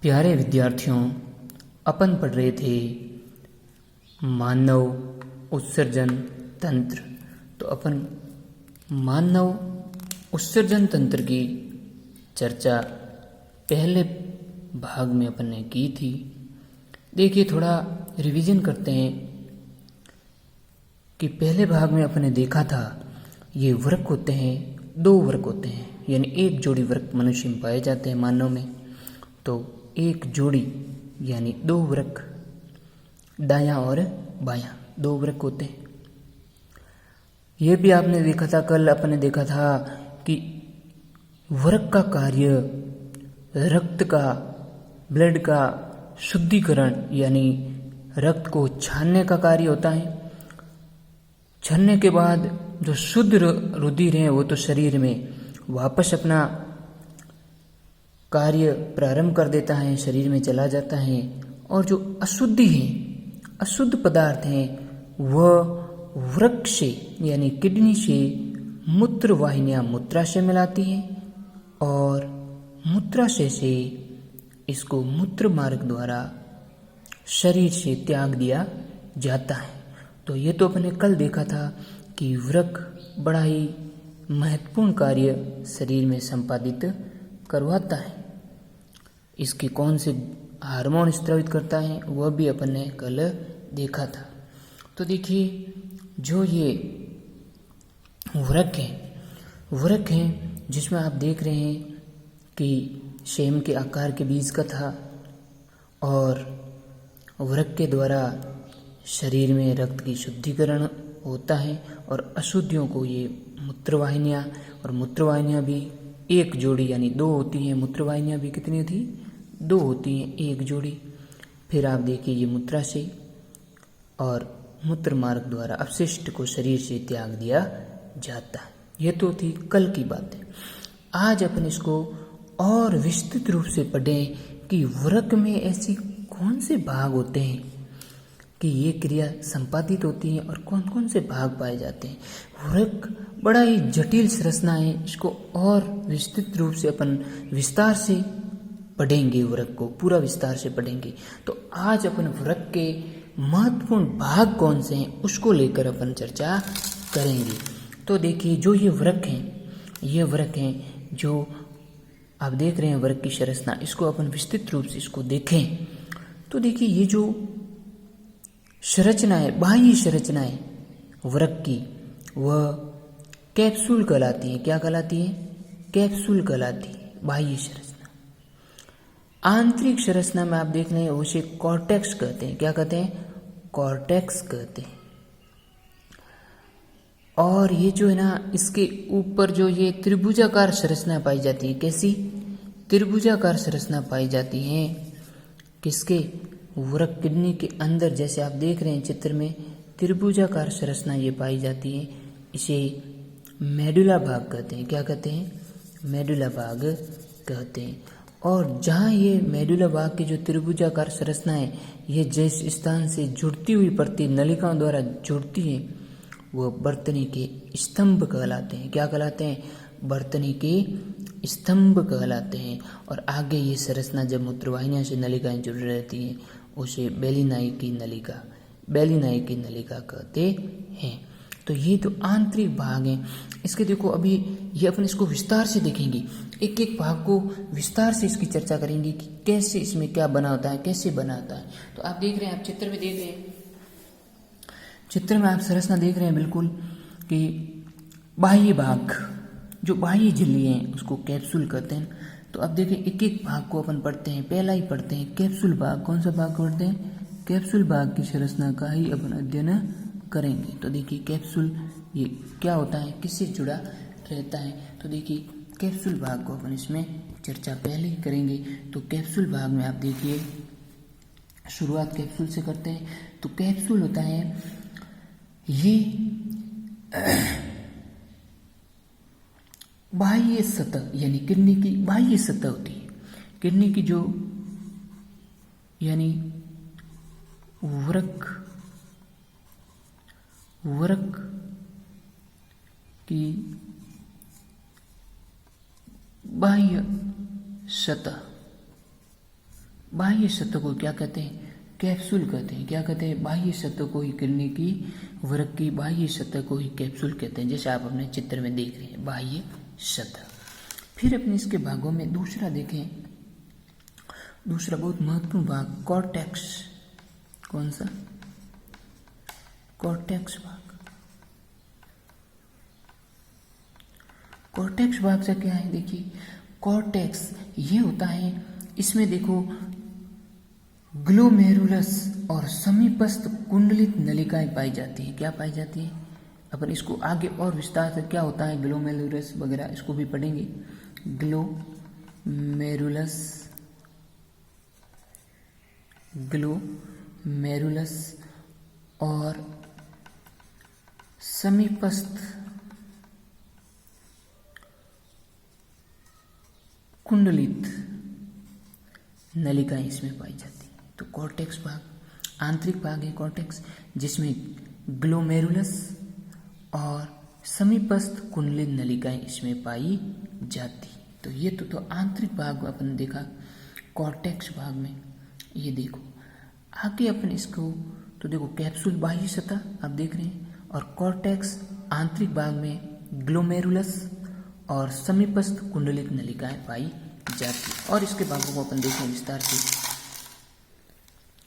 प्यारे विद्यार्थियों, अपन पढ़ रहे थे मानव उत्सर्जन तंत्र। तो अपन मानव उत्सर्जन तंत्र की चर्चा पहले भाग में अपन ने की थी। देखिए, थोड़ा रिवीजन करते हैं कि पहले भाग में अपन ने देखा था ये वर्ग होते हैं, दो वर्ग होते हैं, यानी एक जोड़ी वर्ग मनुष्य में पाए जाते हैं मानव में। तो एक जोड़ी यानी दो वृक्क, दायां और बायां दो वृक्क होते हैं। यह भी आपने देखा था, कल अपन ने देखा था कि वृक्क का कार्य रक्त का, ब्लड का शुद्धिकरण यानी रक्त को छानने का कार्य होता है। छानने के बाद जो शुद्ध रुधिर है वो तो शरीर में वापस अपना कार्य प्रारंभ कर देता है, शरीर में चला जाता है। और जो अशुद्धि है, अशुद्ध पदार्थ हैं, वह वृक्क से यानी किडनी से मूत्र वाहिनियां मूत्राशय में लाती हैं और मूत्राशय से इसको मूत्र मार्ग द्वारा शरीर से त्याग दिया जाता है। तो ये तो अपने कल देखा था कि वृक्क बड़ा ही महत्वपूर्ण कार्य शरीर में संपादित करवाता है। इसके कौन से हार्मोन स्रावित करता है वह भी अपन ने कल देखा था। तो देखिए, जो ये वृक्क है जिसमें आप देख रहे हैं कि सेम के आकार के बीज का था और वृक्क के द्वारा शरीर में रक्त की शुद्धिकरण होता है और अशुद्धियों को ये मूत्रवाहिनियाँ, और मूत्रवाहिनियाँ भी एक जोड़ी यानी दो होती हैं। मूत्रवाहिनियाँ भी कितनी होती, दो होती हैं, एक जोड़ी। फिर आप देखिए ये मूत्राशय और मूत्र मार्ग द्वारा अपशिष्ट को शरीर से त्याग दिया जाता है। ये तो थी कल की बात है। आज अपन इसको और विस्तृत रूप से पढ़ें कि वृक्क में ऐसी कौन से भाग होते हैं कि ये क्रिया संपादित होती है और कौन कौन से भाग पाए जाते हैं। वृक्क बड़ा ही जटिल संरचना है, इसको और विस्तृत रूप से अपन विस्तार से पढ़ेंगे, वृक्क को पूरा विस्तार से पढ़ेंगे। तो आज अपन वृक्क के महत्वपूर्ण भाग कौन से हैं उसको लेकर अपन चर्चा करेंगे। तो देखिए, जो ये वृक्क हैं जो आप देख रहे हैं वृक्क की संरचना, इसको अपन विस्तृत रूप से इसको देखें तो देखिए ये जो संरचना है, बाह्य संरचना है वृक्क की, वह कैप्सूल कहलाती है। क्या कहलाती है? कैप्सूल कहलाती है बाह्य संरचना। आंतरिक संरचना में आप देख रहे हैं उसे कॉर्टेक्स कहते हैं। क्या कहते हैं? कॉर्टेक्स कहते हैं। और ये जो है ना, इसके ऊपर जो ये त्रिभुजाकार संरचना पाई जाती है। कैसी? त्रिभुजाकार संरचना पाई जाती है किसके? वृक्क किडनी के अंदर। जैसे आप देख रहे हैं चित्र में, त्रिभुजाकार संरचना ये पाई जाती है। इसे मेडुला भाग कहते हैं। क्या कहते हैं? मेडुला भाग कहते हैं। और जहाँ ये मेडुला भाग की जो त्रिभुजाकार संरचना है, ये जिस स्थान से जुड़ती हुई पड़ती नलिकाओं द्वारा जुड़ती है, वह बर्तनी के स्तंभ कहलाते हैं। क्या कहलाते हैं? बर्तनी के स्तंभ कहलाते हैं। और आगे ये संरचना जब मूत्रवाहिनियों से नलिकाएं जुड़ रहती हैं उसे बेलिनाई की नलिका कहते हैं। तो ये तो आंतरिक भाग हैं। इसके देखो, अभी ये अपन इसको विस्तार से देखेंगे, एक एक भाग को विस्तार से इसकी चर्चा करेंगे कि कैसे इसमें क्या बना होता है, कैसे बना होता है। तो आप देख रहे हैं, आप चित्र में देख रहे हैं, चित्र में आप संरचना देख रहे हैं बिल्कुल कि बाह्य भाग, जो बाह्य झिल्ली है उसको कैप्सूल कहते हैं। तो अब देखिए, एक एक भाग को अपन पढ़ते हैं। पहला ही पढ़ते हैं कैप्सूल भाग। कौन सा भाग पढ़ते हैं? कैप्सूल भाग की संरचना का ही अपन अध्ययन करेंगे। तो देखिए, कैप्सूल ये क्या होता है, किससे जुड़ा रहता है। तो देखिए, कैप्सूल भाग को अपन इसमें चर्चा पहले ही करेंगे। तो कैप्सूल भाग में आप देखिए, शुरुआत कैप्सूल से करते हैं। तो कैप्सूल होता है, ये बाह्य सतह यानी किडनी की बाह्य सतह होती है। किडनी की जो यानी वृक्क की बाह्य सतह बाह्य सतह को क्या कहते हैं? कैप्सूल कहते हैं। क्या कहते हैं? बाह्य सतह को ही किडनी की वृक्क की बाह्य सतह को ही कैप्सूल कहते हैं, जैसे आप अपने चित्र में देख रहे हैं, बाह्य सतह। फिर अपने इसके भागों में दूसरा देखें, दूसरा बहुत महत्वपूर्ण भाग कॉर्टेक्स। कौन सा? कॉर्टेक्स भाग। कॉर्टेक्स भाग से क्या है? देखिए, कॉर्टेक्स ये होता है, इसमें देखो ग्लोमेरुलस और समीपस्थ कुंडलित नलिकाएं पाई जाती है। क्या पाई जाती है? अपन इसको आगे और विस्तार से क्या होता है ग्लोमेरुलस वगैरह इसको भी पढ़ेंगे। ग्लोमेरुलस, ग्लोमेरुलस और समीपस्थ कुंडलित नलिकाएं इसमें पाई जाती है। तो कॉर्टेक्स भाग आंतरिक भाग है कॉर्टेक्स, जिसमें ग्लोमेरुलस और समीपस्थ कुंडलित नलिकाएं इसमें पाई जाती। तो ये तो आंतरिक भाग अपन देखा कॉर्टेक्स भाग में। ये देखो आगे अपन इसको तो देखो कैप्सूल बाह्य सतह आप देख रहे हैं, और कॉर्टेक्स आंतरिक भाग में ग्लोमेरुलस और समीपस्थ कुंडलित नलिकाएं पाई जाती। और इसके भागों को अपन देखें विस्तार से,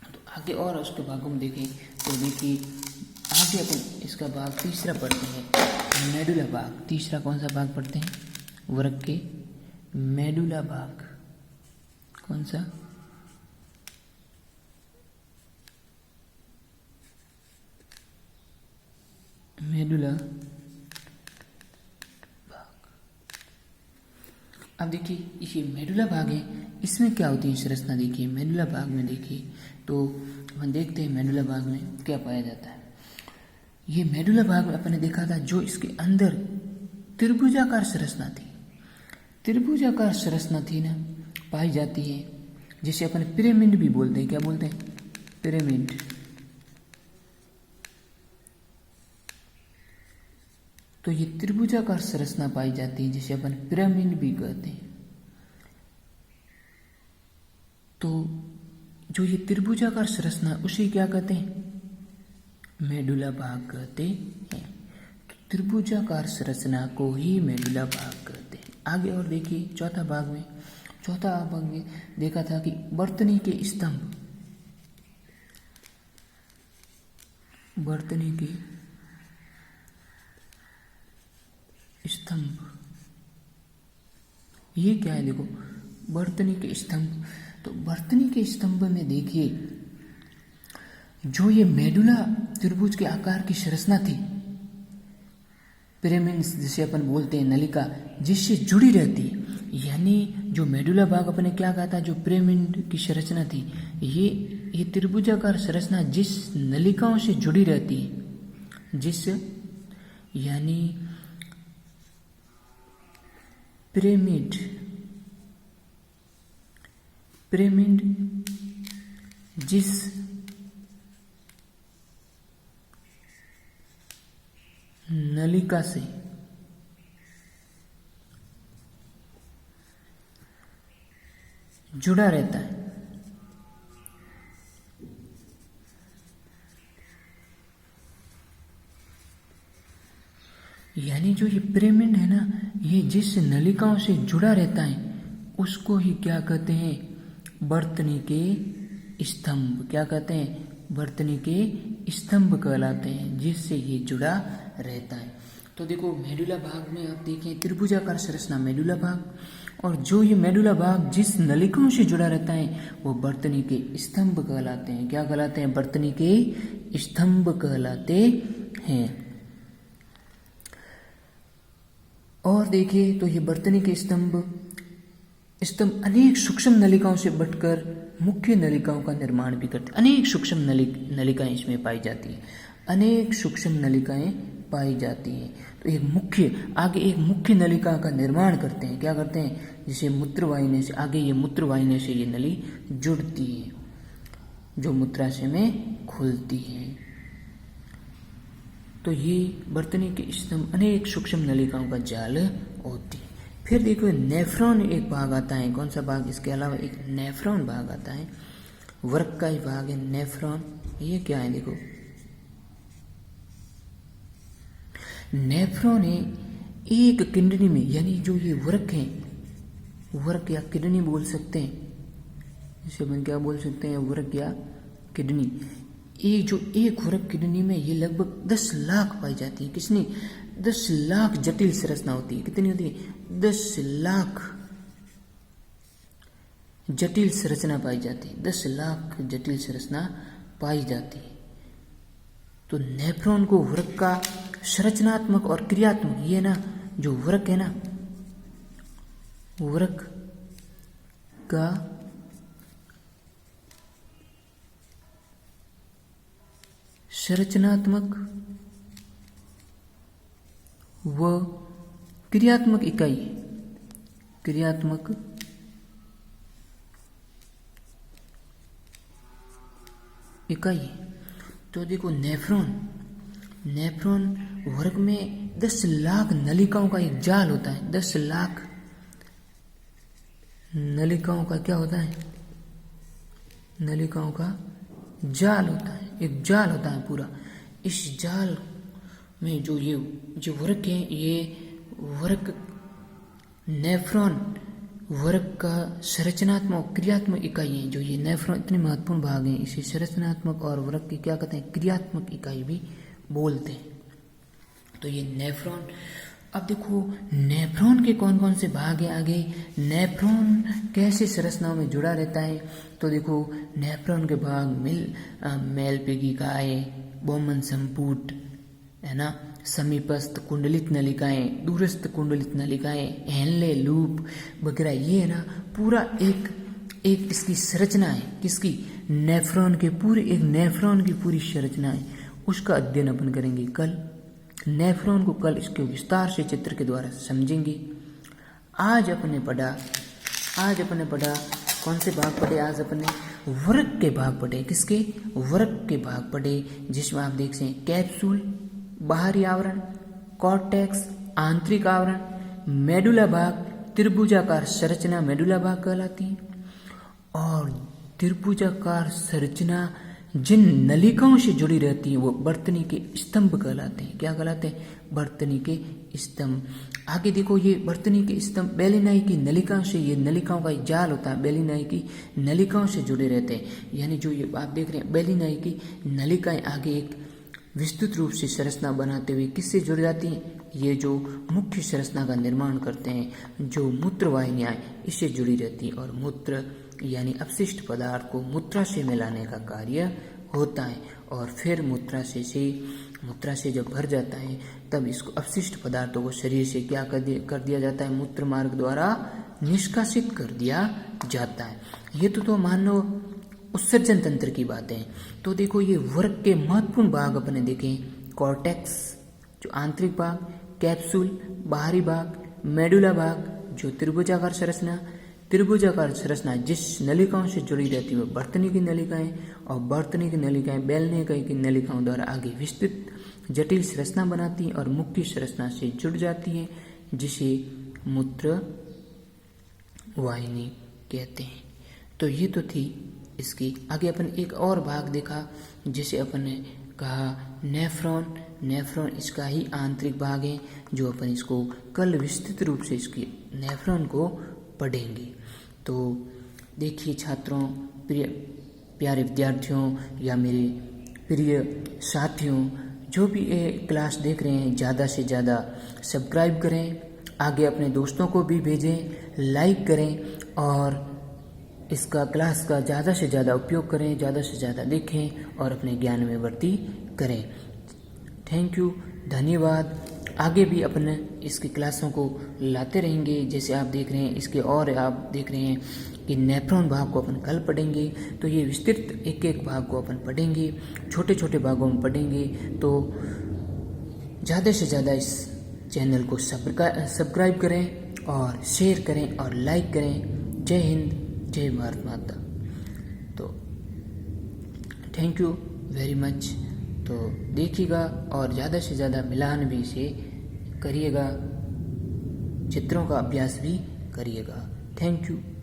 तो आगे और उसके भागों में देखें तो देखिए आगे अपन इसका भाग तीसरा पढ़ते हैं, मेडुला भाग। तीसरा कौन सा भाग पढ़ते हैं? वृक्क के मेडुला भाग। कौन सा? मेडुला भाग। अब देखिए ये मेडुला भाग है, इसमें क्या होती है संरचना? देखिए मेडुला भाग में देखिए तो हम देखते हैं मेडुला भाग में क्या पाया जाता है। ये मेडुला भाग में अपन ने देखा था, जो इसके अंदर त्रिभुजाकार संरचना थी, त्रिभुजाकार संरचना थी ना, पाई जाती है, जिसे अपन पिरामिड भी बोलते हैं। क्या बोलते हैं? पिरामिड। तो ये त्रिभुजाकार संरचना पाई जाती है, जिसे अपन पिरामिड भी कहते हैं। तो जो ये त्रिभुजाकार संरचना उसे क्या कहते हैं? मेडुला भाग कहते हैं। त्रिभुजाकार संरचना को ही मेडुला भाग कहते हैं। आगे और देखिए चौथा भाग में देखा था कि वर्तनी के स्तंभ, वर्तनी के स्तंभ, ये क्या है? देखो वर्तनी के स्तंभ। तो वर्तनी के स्तंभ में देखिए जो ये मेडुला त्रिभुज के आकार की संरचना थी, पिरामिड जिसे अपन बोलते हैं, नलिका जिससे जुड़ी रहती, यानी जो मेडुला भाग अपन ने क्या कहा था, जो पिरामिड की संरचना थी, ये त्रिभुजाकार संरचना जिस नलिकाओं से जुड़ी रहती है, जिस यानी पिरामिड जिस नलिका से जुड़ा रहता है, यानी जो ये पिरामिड है ना, ये जिस नलिकाओं से जुड़ा रहता है उसको ही क्या कहते हैं? वर्तनी के स्तंभ। क्या कहते हैं? वर्तनी के स्तंभ कहलाते हैं, जिससे ये जुड़ा रहता है। तो देखो मेडुला भाग में आप देखें त्रिभुजाकार संरचना मेडुला भाग, और जो ये मेडुला भाग जिस नलिकाओं से जुड़ा रहता है वो वर्तनी के स्तंभ कहलाते हैं। क्या कहलाते हैं? वर्तनी के स्तंभ कहलाते हैं। और देखिए तो ये वर्तनी के स्तंभ अनेक सूक्ष्म नलिकाओं से बटकर मुख्य नलिकाओं का निर्माण भी करते हैं। अनेक सूक्ष्म नलिकाएं इसमें पाई जाती हैं, अनेक सूक्ष्म नलिकाएं पाई जाती हैं। तो एक मुख्य नलिका का निर्माण करते हैं। क्या करते हैं? जिसे मूत्रवाहिनी से आगे ये मूत्रवाहिनी से ये नली जुड़ती है, जो मूत्राशय में खुलती है। तो ये वर्तनी के स्तंभ अनेक सूक्ष्म नलिकाओं का जाल होती है। फिर देखो नेफ्रॉन एक भाग आता है, कौन सा भाग, इसके अलावा एक नेफ्रॉन भाग आता है, वृक्क का ही भाग है नेफ्रॉन। ये क्या है देखो, नेफ्रॉन है एक किडनी में, यानी जो ये वृक्क है, वृक्क या किडनी बोल सकते हैं, इसे अपन क्या बोल सकते हैं, वृक्क या किडनी। ये जो एक वृक्क किडनी में ये लगभग 10 लाख पाई जाती है, किसने, 10 लाख जटिल संरचना होती है। कितनी होती है, 10 लाख जटिल संरचना पाई जाती है, 10 लाख जटिल संरचना पाई जाती है। तो नेफ्रॉन को वृक्क का संरचनात्मक और क्रियात्मक, ये ना जो वृक्क है ना, वृक्क का संरचनात्मक व क्रियात्मक इकाई, क्रियात्मक इकाई। तो देखो नेफ्रॉन, नेफ्रॉन वृक्क में 10 लाख नलिकाओं का एक जाल होता है, 10 लाख नलिकाओं का क्या होता है, नलिकाओं का जाल होता है, एक जाल होता है पूरा। इस जाल में जो ये जो वृक्क है, ये वृक्क नेफ्रॉन वृक्क का संरचनात्मक क्रियात्मक इकाई है। जो ये नेफ्रॉन इतने महत्वपूर्ण भाग हैं, इसे संरचनात्मक और वृक्क की क्या कहते हैं, क्रियात्मक इकाई भी बोलते हैं। तो ये नेफ्रॉन, अब देखो नेफ्रॉन के कौन कौन से भाग हैं आगे, नेफ्रॉन कैसे संरचनाओं में जुड़ा रहता है। तो देखो नेफ्रॉन के भाग मेलपिगिकाएं, बोमन संपुट है ना, समीपस्थ कुंडलित नलिकाएं, दूरस्थ कुंडलित नलिकाएं, हेनले लूप वगैरह, ये है ना पूरा एक इसकी संरचना है, किसकी, नेफ्रॉन के पूरे, एक नेफ्रॉन की पूरी संरचना है। उसका अध्ययन अपन करेंगे कल। नेफ्रॉन को कल इसके विस्तार से चित्र के द्वारा समझेंगे। आज अपने पढ़ा कौन से भाग पढ़े, आज अपने वृक्क के भाग पढ़े, किसके, वृक्क के भाग पढ़े, जिसमें आप देख सकते हैं कैप्सूल बाहरी आवरण, कॉर्टेक्स आंतरिक आवरण, मेडुला भाग, त्रिभुजाकार संरचना मेडुला भाग कहलाती है, और त्रिभुजाकार संरचना जिन नलिकाओं से जुड़ी रहती है वो वर्तनी के स्तंभ कहलाते हैं। क्या कहलाते हैं, वर्तनी के स्तंभ। आगे देखो ये वर्तनी के स्तंभ बेलिनाई की नलिकाओं से, ये नलिकाओं का जाल होता है, बेलिनाई की नलिकाओं से जुड़े रहते हैं। यानी जो ये आप देख रहे हैं बेलिनाई की नलिकाएं आगे एक विस्तृत रूप से संरचना बनाते हुए किससे जुड़ जाती हैं, ये जो मुख्य संरचना का निर्माण करते हैं, जो मूत्र वाहिनियां इससे जुड़ी रहती है, और मूत्र यानी अपशिष्ट पदार्थ को मूत्रा से मिलाने का कार्य होता है। और फिर मूत्रा से जब भर जाता है तब इसको अपशिष्ट पदार्थों को शरीर से क्या कर दिया जाता है, मूत्र मार्ग द्वारा निष्कासित कर दिया जाता है। ये तो मानव उत्सर्जन तंत्र की बातें हैं। तो देखो ये वृक्क के महत्वपूर्ण भाग अपने देखें, कॉर्टेक्स जो आंतरिक भाग, कैप्सूल बाहरी भाग, मेडुला भाग जो त्रिभुजाकार संरचना जिस नलिकाओं से जुड़ी रहती है वो वर्तनी की नलिकाएं, और वर्तनी की नलिकाएं बेलने की नलिकाओं द्वारा आगे विस्तृत जटिल संरचना बनाती हैं और मुख्य संरचना से जुड़ जाती हैं, जिसे मूत्र वाहिनी कहते हैं। तो ये तो थी इसकी। आगे अपन एक और भाग देखा जिसे अपन ने कहा नेफ्रॉन इसका ही आंतरिक भाग है, जो अपन इसको कल विस्तृत रूप से इसकी नेफ्रॉन को पढ़ेंगे। तो देखिए छात्रों, प्यारे विद्यार्थियों या मेरे प्रिय साथियों, जो भी ये क्लास देख रहे हैं ज़्यादा से ज़्यादा सब्सक्राइब करें, आगे अपने दोस्तों को भी भेजें, लाइक करें, और इसका क्लास का ज़्यादा से ज़्यादा उपयोग करें, ज़्यादा से ज़्यादा देखें और अपने ज्ञान में वृद्धि करें। थैंक यू, धन्यवाद। आगे भी अपन इसकी क्लासों को लाते रहेंगे। जैसे आप देख रहे हैं इसके, और आप देख रहे हैं कि नेफ्रॉन भाग को अपन कल पढ़ेंगे, तो ये विस्तृत एक एक भाग को अपन पढ़ेंगे, छोटे छोटे भागों में पढ़ेंगे। तो ज़्यादा से ज़्यादा इस चैनल को सब्सक्राइब करें और शेयर करें और लाइक करें। जय हिंद, जय भारत माता। तो थैंक यू वेरी मच। तो देखिएगा और ज़्यादा से ज़्यादा मिलान भी इसे करिएगा। चित्रों का अभ्यास भी करिएगा। Thank you.